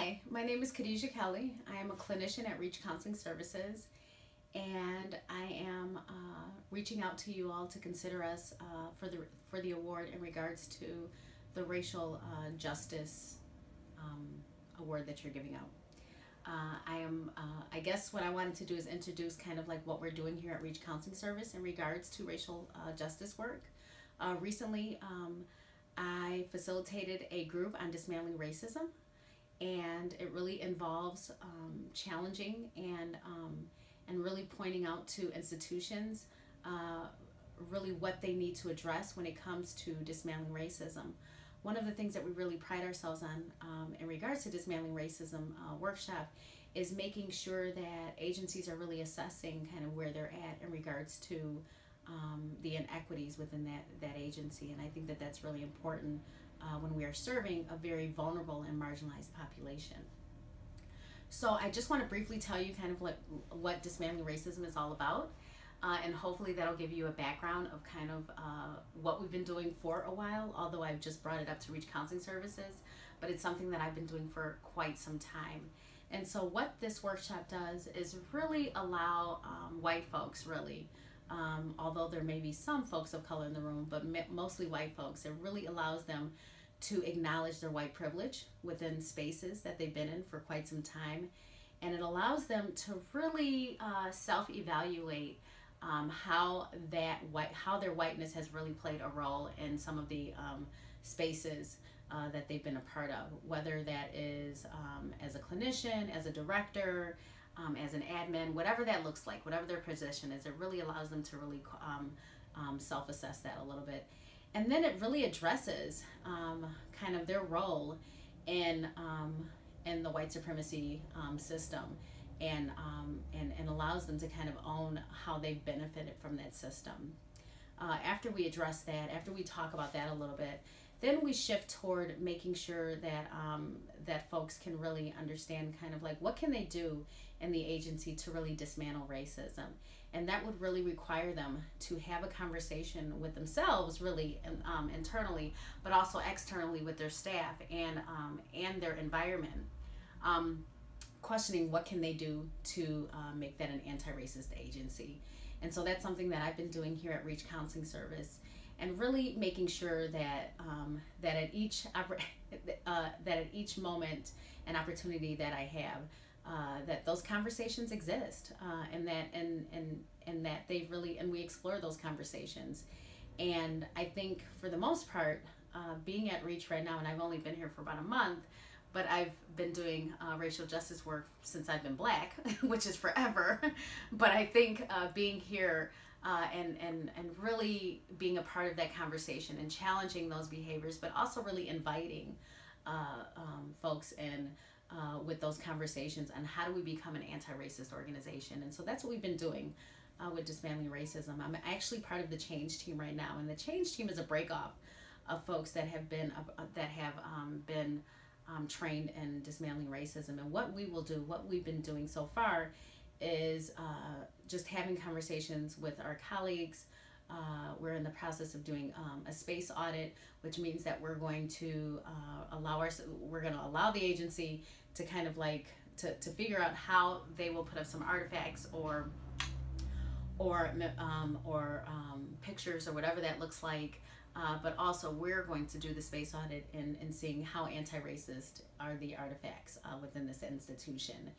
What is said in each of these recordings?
Hi, my name is Khadijah Kelly. I am a clinician at Reach Counseling Services, and I am reaching out to you all to consider us for the award in regards to the racial justice award that you're giving out. I guess what I wanted to do is introduce kind of like what we're doing here at Reach Counseling Service in regards to racial justice work. Recently, I facilitated a group on dismantling racism, and it really involves challenging and really pointing out to institutions really what they need to address when it comes to dismantling racism. One of the things that we really pride ourselves on in regards to dismantling racism workshop is making sure that agencies are really assessing kind of where they're at in regards to the inequities within that agency. And I think that that's really important when we are serving a very vulnerable and marginalized population. So I just want to briefly tell you kind of what dismantling racism is all about. And hopefully that'll give you a background of kind of what we've been doing for a while, although I've just brought it up to Reach Counseling Services, but it's something that I've been doing for quite some time. And so what this workshop does is really allow white folks, really, although there may be some folks of color in the room, but mostly white folks, it really allows them to acknowledge their white privilege within spaces that they've been in for quite some time. And it allows them to really self-evaluate how their whiteness has really played a role in some of the spaces that they've been a part of, whether that is as a clinician, as a director, as an admin, whatever that looks like, whatever their position is. It really allows them to really self-assess that a little bit. And then it really addresses kind of their role in the white supremacy system, and allows them to kind of own how they've benefited from that system. After we address that, after we talk about that a little bit, then we shift toward making sure that that folks can really understand kind of like what can they do in the agency to really dismantle racism. And that would really require them to have a conversation with themselves, really internally, but also externally with their staff and their environment, questioning what can they do to make that an anti-racist agency. And so that's something that I've been doing here at Reach Counseling Service, and really making sure that that at each moment and opportunity that I have, that those conversations exist, and that they really, and we explore those conversations. And I think for the most part, being at Reach right now, and I've only been here for about a month, but I've been doing racial justice work since I've been Black, which is forever. But I think being here and really being a part of that conversation and challenging those behaviors, but also really inviting folks in with those conversations on how do we become an anti-racist organization. And so that's what we've been doing with dismantling racism. I'm actually part of the Change Team right now, and the Change Team is a breakoff of folks that have been trained in dismantling racism. And what we will do, what we've been doing so far, is just having conversations with our colleagues. We're in the process of doing a space audit, which means that we're going to allow the agency to kind of like to figure out how they will put up some artifacts or pictures or whatever that looks like. But also we're going to do the space audit and seeing how anti-racist are the artifacts within this institution.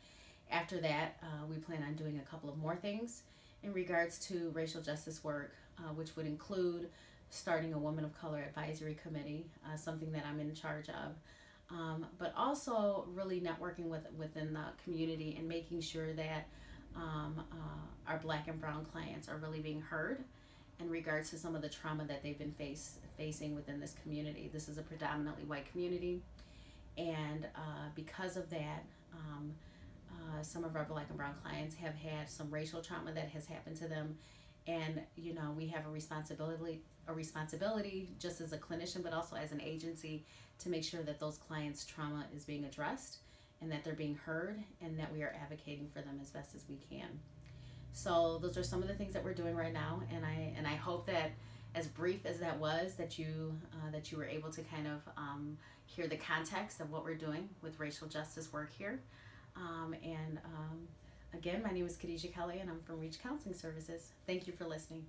After that, we plan on doing a couple of more things in regards to racial justice work, which would include starting a Women of Color Advisory Committee, something that I'm in charge of, but also really networking within the community and making sure that our Black and brown clients are really being heard in regards to some of the trauma that they've been facing within this community. This is a predominantly white community, and because of that, some of our Black and brown clients have had some racial trauma that has happened to them. And you know, we have a responsibility just as a clinician, but also as an agency, to make sure that those clients' trauma is being addressed and that they're being heard and that we are advocating for them as best as we can. So those are some of the things that we're doing right now, and I hope that as brief as that was, that you were able to kind of hear the context of what we're doing with racial justice work here. Again, my name is Khadijah Kelly, and I'm from Reach Counseling Services. Thank you for listening.